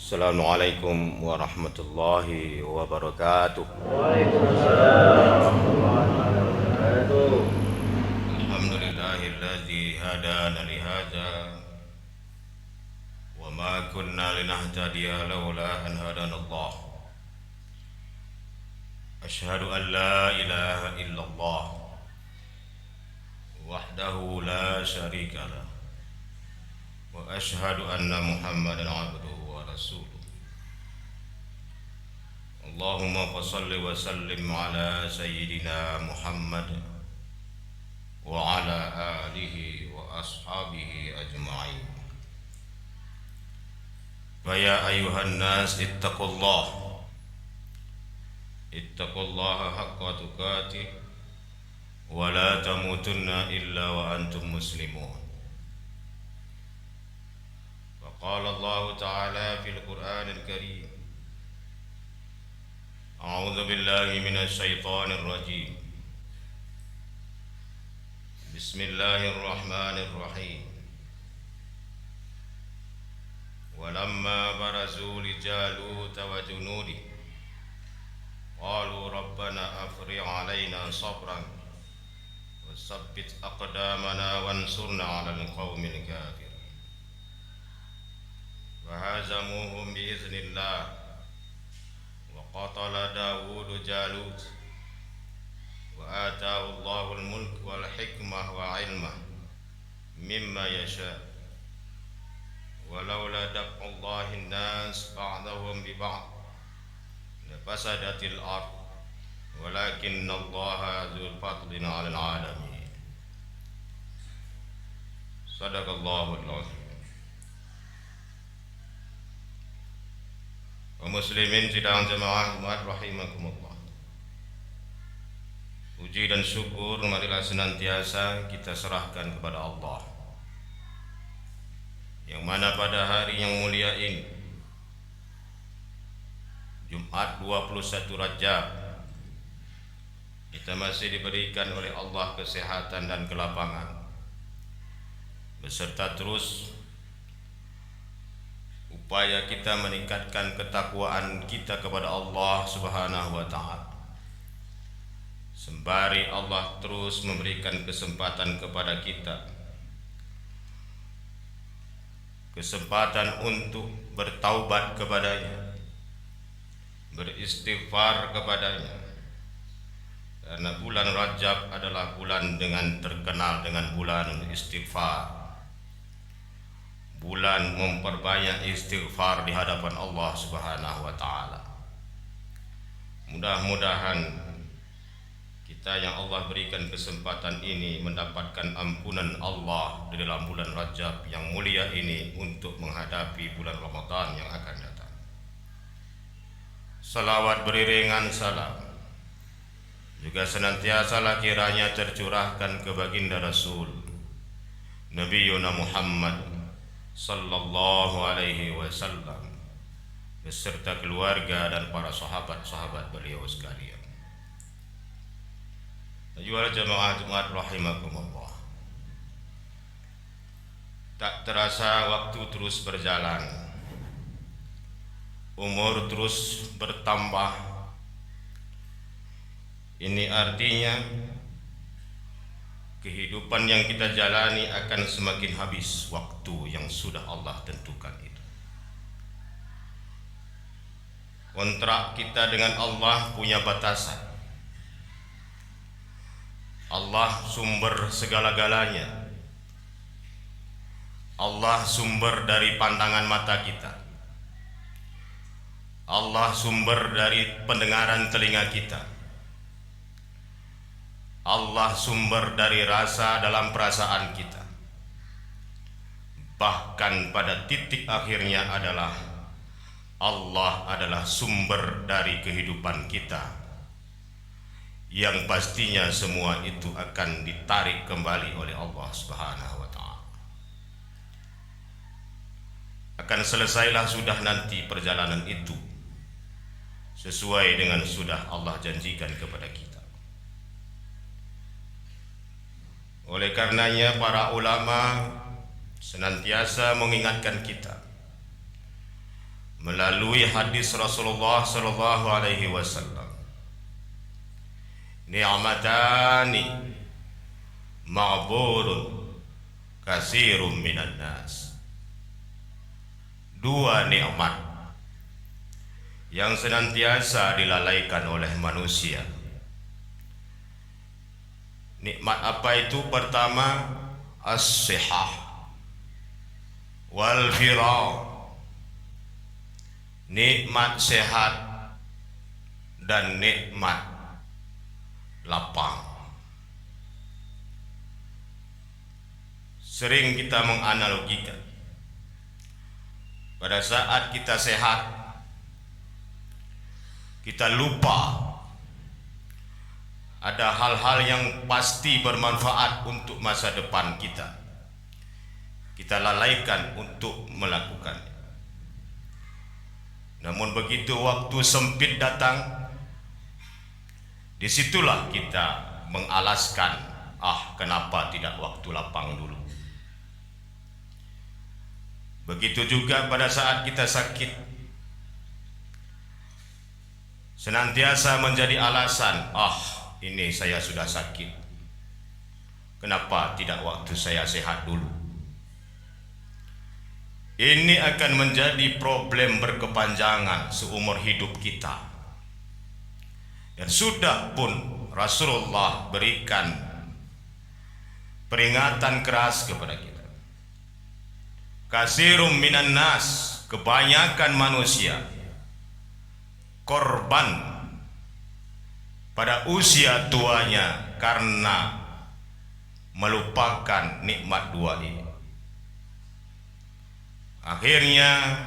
Assalamualaikum warahmatullahi wabarakatuh. Waalaikumsalam warahmatullahi wabarakatuh. Alhamdulillahilladzi hadana lihadza wa ma kunna linahtadiya laula an hadanallah. Asyhadu an la ilaha illallah wahdahu la syarika lah wa asyhadu anna Muhammadan abduhu wa rasuluh. Allahumma fassalli wa sallim ala sayyidina Muhammad wa ala alihi wa ashabihi ajma'in. Wa ya ayuhan nas ittaqullaha haqqa tuqatih wa la tamutunna illa wa antum muslimun. Wa qala Allah ta'ala fil Qur'anil Karim, a'udzu billahi minasy syaithanir rajim. Bismillahirrahmanirrahim. Walamma barazu li Jalut wa junudi qalu rabbana afrigh 'alaina sabran wa tsabbit aqdamana wansurna 'alal qaumil kafirin. Wa hazamuhum bi idznillah wa qatala Dawud Jalut wa ataahu Allahul mulk wal hikmah wa 'ilmah mimma yasha' walaula daf'ullahin nas ba'dahum bi ba'd lafasadatil ard walakinallaha dzul fadlin 'alal 'alamin. Shadaqallahul 'azim. Wa muslimin sidang jemaah umat rahimakumullah. Puji dan syukur marilah senantiasa kita serahkan kepada Allah, yang mana pada hari yang mulia ini, Jumat 21 Rajab, kita masih diberikan oleh Allah kesehatan dan kelapangan, beserta terus upaya kita meningkatkan ketakwaan kita kepada Allah Subhanahu wa Ta'ala, sembari Allah terus memberikan kesempatan kepada kita, kesempatan untuk bertaubat kepadanya, beristighfar kepadanya, karena bulan Rajab adalah bulan dengan terkenal dengan bulan istighfar, bulan memperbanyak istighfar di hadapan Allah Subhanahu wa Ta'ala. Mudah-mudahan kita yang Allah berikan kesempatan ini mendapatkan ampunan Allah di dalam bulan Rajab yang mulia ini untuk menghadapi bulan Ramadan yang akan datang. Salawat beriringan salam juga senantiasalah kiranya tercurahkan ke baginda Rasul Nabi Muhammad sallallahu alaihi wasallam beserta keluarga dan para sahabat-sahabat beliau sekalian. Ayuhal jamaah Jumat rahimakumullah. Tak terasa waktu terus berjalan, umur terus bertambah. Ini artinya kehidupan yang kita jalani akan semakin habis waktu yang sudah Allah tentukan itu. Kontrak kita dengan Allah punya batasan. Allah sumber segala-galanya. Allah sumber dari pandangan mata kita. Allah sumber dari pendengaran telinga kita. Allah sumber dari rasa dalam perasaan kita. Bahkan pada titik akhirnya adalah Allah adalah sumber dari kehidupan kita, yang pastinya semua itu akan ditarik kembali oleh Allah Subhanahu wa Ta'ala. Akan selesailah sudah nanti perjalanan itu sesuai dengan sudah Allah janjikan kepada kita. Oleh karenanya para ulama senantiasa mengingatkan kita melalui hadis Rasulullah sallallahu alaihi wasallam, ni'matani ma'burun katsirun minan nas. Dua nikmat yang senantiasa dilalaikan oleh manusia. Nikmat apa itu? Pertama, as-sihah wal firah. Nikmat sehat dan nikmat lapang. Sering kita menganalogikan, pada saat kita sehat, kita lupa ada hal-hal yang pasti bermanfaat untuk masa depan kita. Kita lalaikan untuk melakukannya. Namun begitu waktu sempit datang, disitulah kita mengalaskan, kenapa tidak waktu lapang dulu. Begitu juga pada saat kita sakit, senantiasa menjadi alasan, ini saya sudah sakit, kenapa tidak waktu saya sehat dulu. Ini akan menjadi problem berkepanjangan seumur hidup kita. Dan sudah pun Rasulullah berikan peringatan keras kepada kita. Katsirum minan nas, kebanyakan manusia korban pada usia tuanya karena melupakan nikmat dua ini. Akhirnya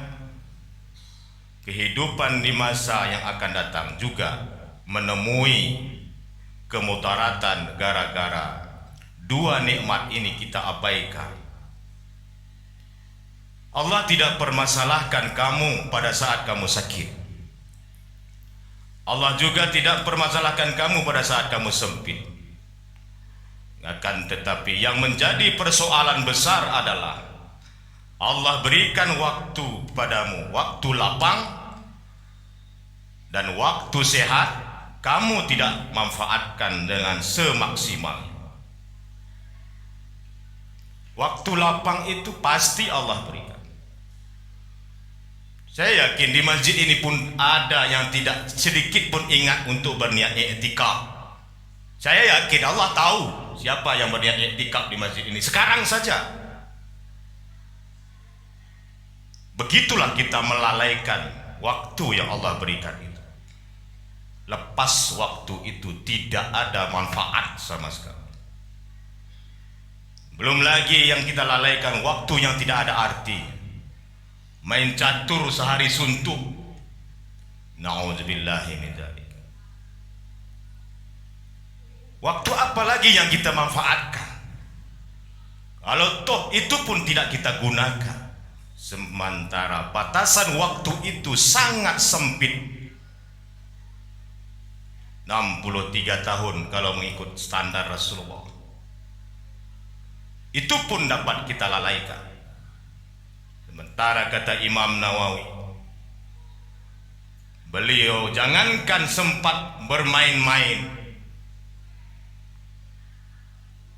kehidupan di masa yang akan datang juga menemui kemudaratan gara-gara dua nikmat ini kita abaikan. Allah tidak permasalahkan kamu pada saat kamu sakit. Allah juga tidak permasalahkan kamu pada saat kamu sempit. Akan tetapi yang menjadi persoalan besar adalah Allah berikan waktu padamu, waktu lapang dan waktu sehat, kamu tidak manfaatkan dengan semaksimal. Waktu lapang itu pasti Allah berikan. Saya yakin di masjid ini pun ada yang tidak sedikit pun ingat untuk berniat i'tikaf. Saya yakin Allah tahu siapa yang berniat i'tikaf di masjid ini sekarang saja. Begitulah kita melalaikan waktu yang Allah berikan itu. Lepas waktu itu tidak ada manfaat sama sekali. Belum lagi yang kita lalaikan waktu yang tidak ada arti. Main catur sehari suntuk. Na'udzubillahi min dzalik. Waktu apa lagi yang kita manfaatkan? Kalau toh itu pun tidak kita gunakan. Sementara batasan waktu itu sangat sempit, 63 tahun kalau mengikut standar Rasulullah. Itu pun dapat kita lalaikan. Sementara kata Imam Nawawi, beliau jangankan sempat bermain-main,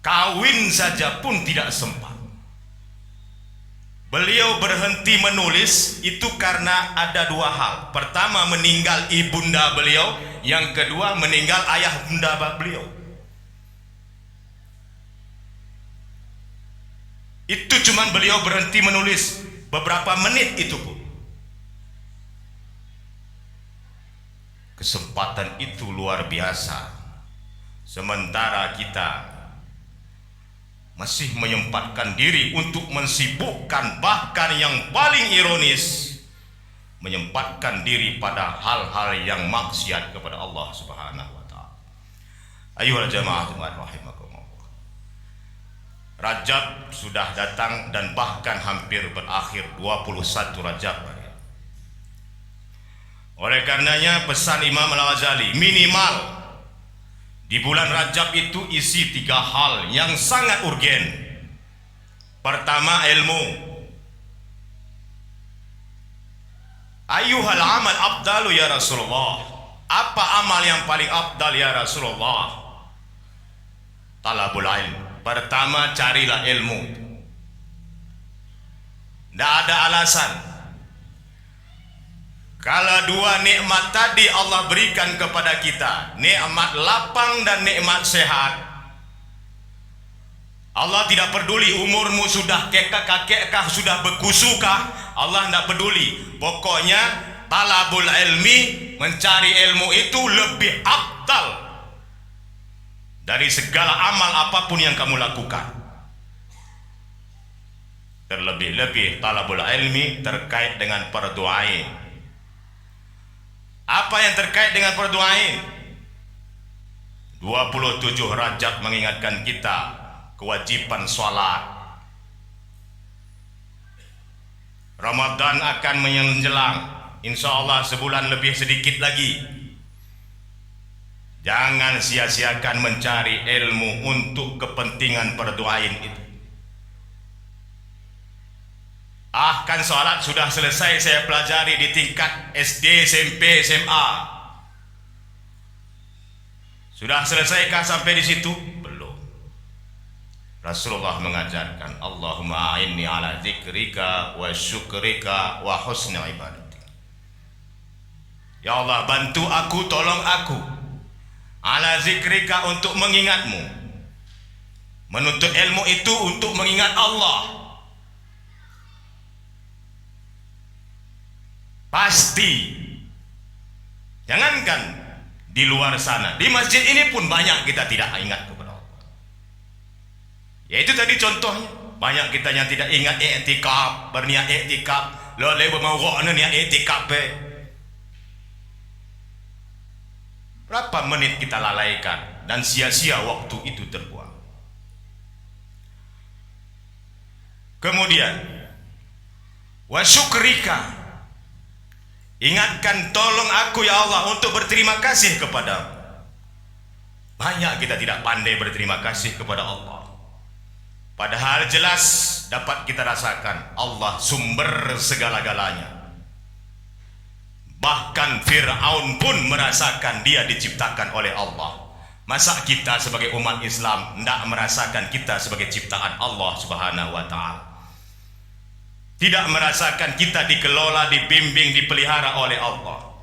kawin saja pun tidak sempat. Beliau berhenti menulis itu karena ada dua hal. Pertama, meninggal ibunda beliau. Yang kedua, meninggal ayah bunda beliau. Itu cuman beliau berhenti menulis beberapa menit itu pun. Kesempatan itu luar biasa. Sementara kita masih menyempatkan diri untuk mensibukkan, bahkan yang paling ironis, menyempatkan diri pada hal-hal yang maksiat kepada Allah Subhanahu wa taala. Ayyuhal jamaah rahimakumullah. Rajab sudah datang dan bahkan hampir berakhir, 21 Rajab. Oleh karenanya pesan Imam Al-Ghazali, minimal di bulan Rajab itu isi 3 hal yang sangat urgen. Pertama, ilmu. Ayyuhal amal afdalu ya Rasulullah. Apa amal yang paling afdal ya Rasulullah? Talabul ilm. Pertama, carilah ilmu. Tidak ada alasan. Kalau dua nikmat tadi Allah berikan kepada kita, nikmat lapang dan nikmat sehat, Allah tidak peduli umurmu sudah kakek-kakekkah, sudah bekusukah, Allah tidak peduli. Pokoknya talabul ilmi, mencari ilmu itu lebih afdal dari segala amal apapun yang kamu lakukan. Terlebih-lebih talabul ilmi terkait dengan fardu ain. Apa yang terkait dengan fardu ain? 27 Rajab mengingatkan kita kewajiban sholat. Ramadan akan menjelang, insya Allah sebulan lebih sedikit lagi. Jangan sia-siakan mencari ilmu untuk kepentingan fardu ain itu. Kan sholat sudah selesai saya pelajari di tingkat SD, SMP, SMA. Sudah selesaikah sampai di situ? Belum. Rasulullah mengajarkan, Allahumma a'inni ala zikrika wa syukrika wa husni ibadatik. Ya Allah, bantu aku, tolong aku, ala zikrika, untuk mengingatmu. Menuntut ilmu itu untuk mengingat Allah. Pasti. Jangankan di luar sana, di masjid ini pun banyak kita tidak ingat kepada Allah. Yaitu tadi contohnya, banyak kita yang tidak ingat i'tikaf, berniat i'tikaf, lalu bermawak niat i'tikaf. Berapa menit kita lalaikan dan sia-sia waktu itu terbuang. Kemudian wa syukrika, ingatkan, tolong aku ya Allah untuk berterima kasih kepadamu. Banyak kita tidak pandai berterima kasih kepada Allah. Padahal jelas dapat kita rasakan Allah sumber segala-galanya. Bahkan Fir'aun pun merasakan dia diciptakan oleh Allah. Masa kita sebagai umat Islam tidak merasakan kita sebagai ciptaan Allah Subhanahu wa ta'ala? Tidak merasakan kita dikelola, dibimbing, dipelihara oleh Allah.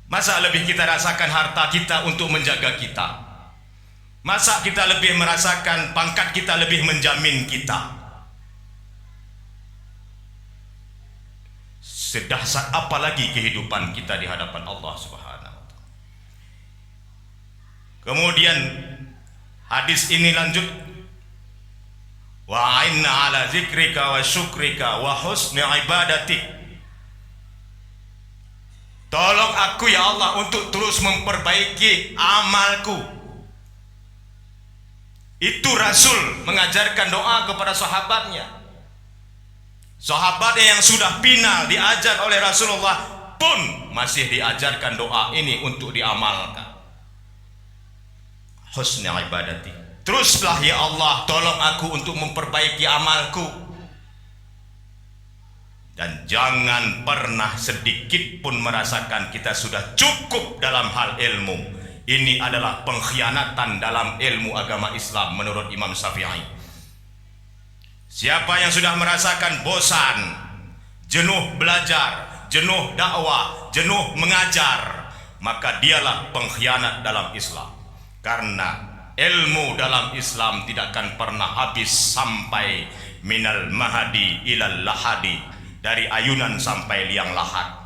Masa lebih kita rasakan harta kita untuk menjaga kita? Masa kita lebih merasakan pangkat kita lebih menjamin kita? Sedahsyat apa lagi kehidupan kita di hadapan Allah Subhanahu wa ta'ala. Kemudian hadis ini lanjut, wa inna ala zikrika wa syukrika wa husni ibadatik. Tolong aku ya Allah untuk terus memperbaiki amalku. Itu Rasul mengajarkan doa kepada sahabatnya. Sahabatnya yang sudah final diajar oleh Rasulullah pun masih diajarkan doa ini untuk diamalkan. Husni ibadatik. Teruslah ya Allah, tolong aku untuk memperbaiki amalku. Dan jangan pernah sedikit pun merasakan kita sudah cukup dalam hal ilmu. Ini adalah pengkhianatan dalam ilmu agama Islam menurut Imam Syafi'i. Siapa yang sudah merasakan bosan, jenuh belajar, jenuh dakwah, jenuh mengajar, maka dialah pengkhianat dalam Islam. Karena ilmu dalam Islam tidak akan pernah habis sampai minal mahadi ilal lahadi, dari ayunan sampai liang lahat.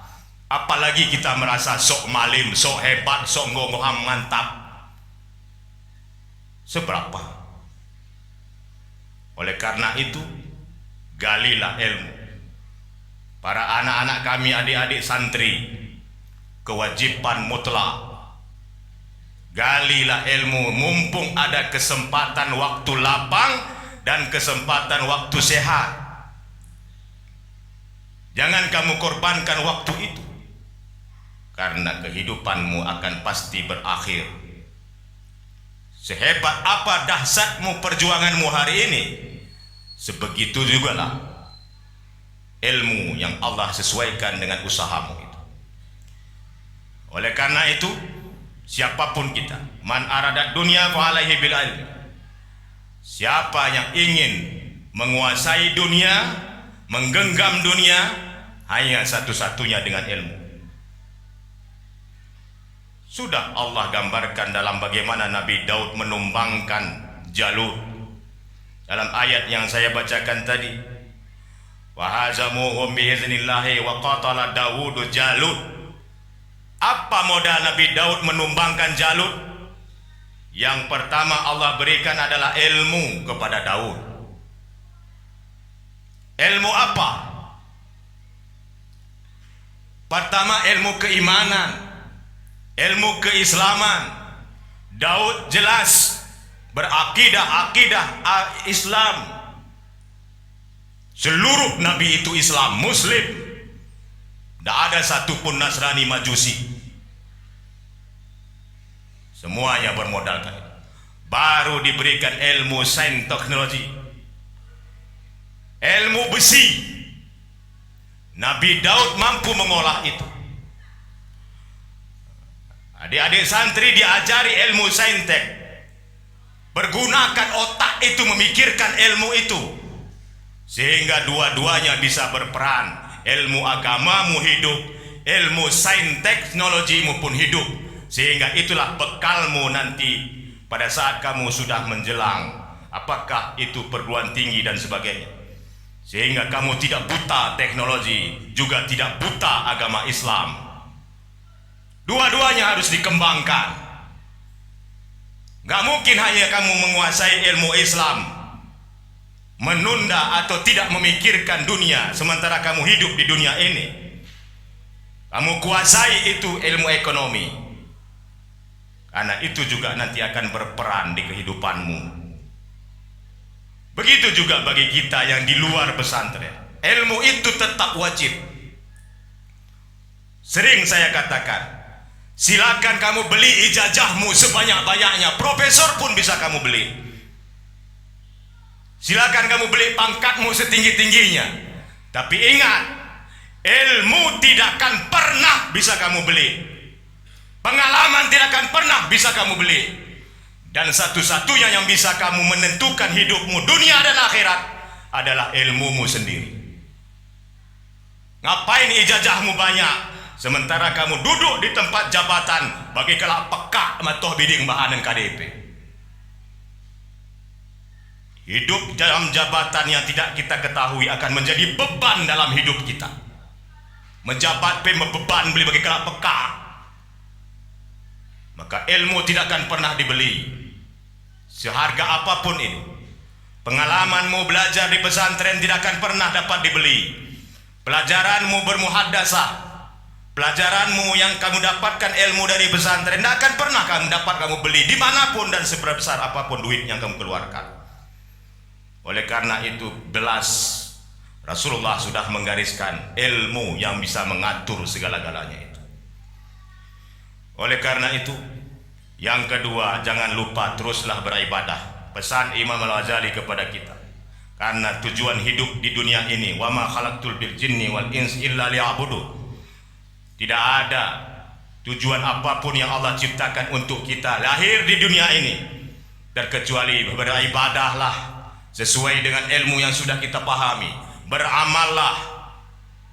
Apalagi kita merasa sok malim, sok hebat, sok ngogoham mantap. Seberapa? Oleh karena itu, galilah ilmu. Para anak-anak kami, adik-adik santri, kewajiban mutlak, galilah ilmu mumpung ada kesempatan waktu lapang dan kesempatan waktu sehat. Jangan kamu korbankan waktu itu, karena kehidupanmu akan pasti berakhir. Sehebat apa dahsyatmu perjuanganmu hari ini, sebegitu jugalah ilmu yang Allah sesuaikan dengan usahamu itu. Oleh karena itu, siapapun kita, man aradat dunia fa alaihi bil ilmi. Siapa yang ingin menguasai dunia, menggenggam dunia, hanya satu-satunya dengan ilmu. Sudah Allah gambarkan dalam bagaimana Nabi Daud menumbangkan Jalut dalam ayat yang saya bacakan tadi. Wa hazamuhum biiznillahi wa qatala Daud Jalut. Apa modal Nabi Daud menumbangkan Jalut? Yang pertama Allah berikan adalah ilmu kepada Daud. Ilmu apa? Pertama, ilmu keimanan, ilmu keislaman. Daud jelas berakidah Islam. Seluruh nabi itu Islam, Muslim. Tidak ada satupun Nasrani, Majusi. Semuanya bermodalkan. Baru diberikan ilmu sains teknologi, ilmu besi. Nabi Daud mampu mengolah itu. Adik-adik santri diajari ilmu saintek, pergunakan otak itu, memikirkan ilmu itu, sehingga dua-duanya bisa berperan. Ilmu agamamu hidup, ilmu sains teknologimu pun hidup, sehingga itulah bekalmu nanti pada saat kamu sudah menjelang, apakah itu perguruan tinggi dan sebagainya, sehingga kamu tidak buta teknologi, juga tidak buta agama Islam. Dua-duanya harus dikembangkan. Gak mungkin hanya kamu menguasai ilmu Islam, menunda atau tidak memikirkan dunia sementara kamu hidup di dunia ini. Kamu kuasai itu ilmu ekonomi, karena itu juga nanti akan berperan di kehidupanmu. Begitu juga bagi kita yang di luar pesantren, ilmu itu tetap wajib. Sering saya katakan, silakan kamu beli ijazahmu sebanyak-banyaknya, profesor pun bisa kamu beli. Silakan kamu beli pangkatmu setinggi-tingginya, tapi ingat, ilmu tidak akan pernah bisa kamu beli. Pengalaman tidak akan pernah bisa kamu beli. Dan satu-satunya yang bisa kamu menentukan hidupmu dunia dan akhirat adalah ilmumu sendiri. Ngapain ijazahmu banyak sementara kamu duduk di tempat jabatan bagi kelak pekak matoh biding bahanan KDP. Hidup dalam jabatan yang tidak kita ketahui akan menjadi beban dalam hidup kita. Menjabat beban beli bagi kelak pekak. Maka ilmu tidak akan pernah dibeli, seharga apapun ini. Pengalamanmu belajar di pesantren tidak akan pernah dapat dibeli. Pelajaranmu bermuhadasah, pelajaranmu yang kamu dapatkan ilmu dari pesantren tidak akan pernah kamu beli dimanapun dan sebesar apapun duit yang kamu keluarkan. Oleh karena itu, belas Rasulullah sudah menggariskan ilmu yang bisa mengatur segala-galanya itu. Oleh karena itu, yang kedua, jangan lupa teruslah beribadah. Pesan Imam Al-Ghazali kepada kita, karena tujuan hidup di dunia ini, wa ma khalaqtul bil jinni wal ins illa liya'budu. Tidak ada tujuan apapun yang Allah ciptakan untuk kita lahir di dunia ini terkecuali beribadahlah sesuai dengan ilmu yang sudah kita pahami, beramallah,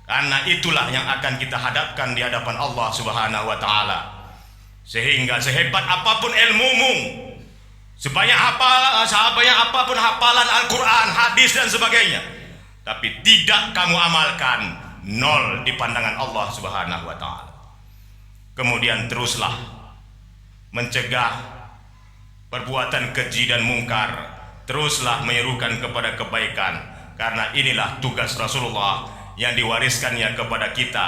karena itulah yang akan kita hadapkan di hadapan Allah Subhanahu wa taala. Sehingga sehebat apapun ilmumu, sebanyak apapun hafalan Al-Quran, hadis dan sebagainya, tapi tidak kamu amalkan, nol di pandangan Allah Subhanahu wa taala. Kemudian teruslah mencegah perbuatan keji dan mungkar, teruslah menyerukan kepada kebaikan, karena inilah tugas Rasulullah yang diwariskannya kepada kita.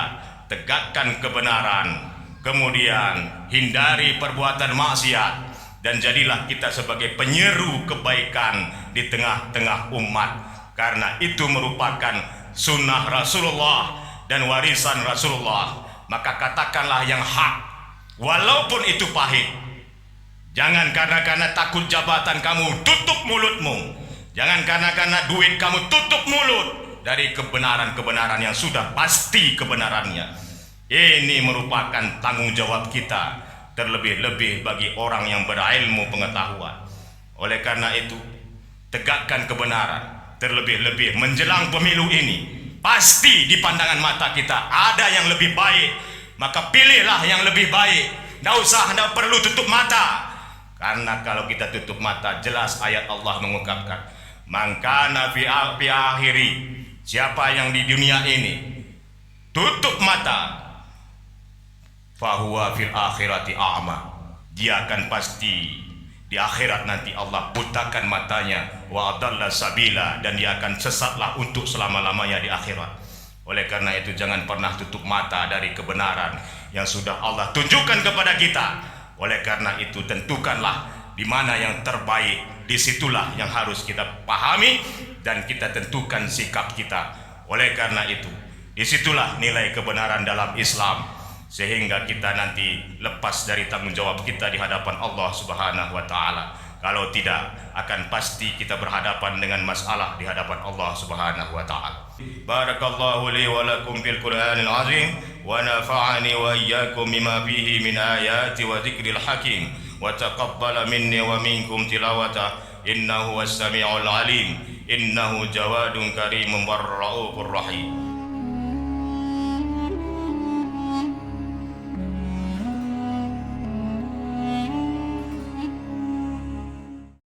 Tegakkan kebenaran, kemudian hindari perbuatan maksiat, dan jadilah kita sebagai penyeru kebaikan di tengah-tengah umat, karena itu merupakan sunnah Rasulullah dan warisan Rasulullah. Maka katakanlah yang hak, walaupun itu pahit. Jangan karena takut jabatan kamu tutup mulutmu. Jangan karena duit kamu tutup mulut. dari kebenaran-kebenaran yang sudah pasti kebenarannya. Ini merupakan tanggung jawab kita, terlebih-lebih bagi orang yang berilmu pengetahuan. Oleh karena itu, tegakkan kebenaran, terlebih-lebih menjelang pemilu ini. Pasti di pandangan mata kita ada yang lebih baik, maka pilihlah yang lebih baik. Tidak perlu tutup mata. Karena kalau kita tutup mata, jelas ayat Allah mengungkapkan, mangkana fi akhiri, siapa yang di dunia ini tutup mata, fahuwa fil akhirati a'ma, dia akan pasti di akhirat nanti Allah butakan matanya, wa adalla sabila, dan dia akan sesatlah untuk selama-lamanya di akhirat. Oleh karena itu jangan pernah tutup mata dari kebenaran yang sudah Allah tunjukkan kepada kita. Oleh karena itu tentukanlah di mana yang terbaik, disitulah yang harus kita pahami dan kita tentukan sikap kita. Oleh karena itu disitulah nilai kebenaran dalam Islam, sehingga kita nanti lepas dari tanggung jawab kita di hadapan Allah Subhanahu wa taala. Kalau tidak, akan pasti kita berhadapan dengan masalah di hadapan Allah Subhanahu wa taala. Barakallahu li wa lakum fil Qur'anil azim wa nafa'ani wa iyyakum bima fihi min ayati wa dzikril hakim wa taqabbala minni wa minkum tilawata innahu was-sami'ul alim innahu jawadun karimun war raufur rahim.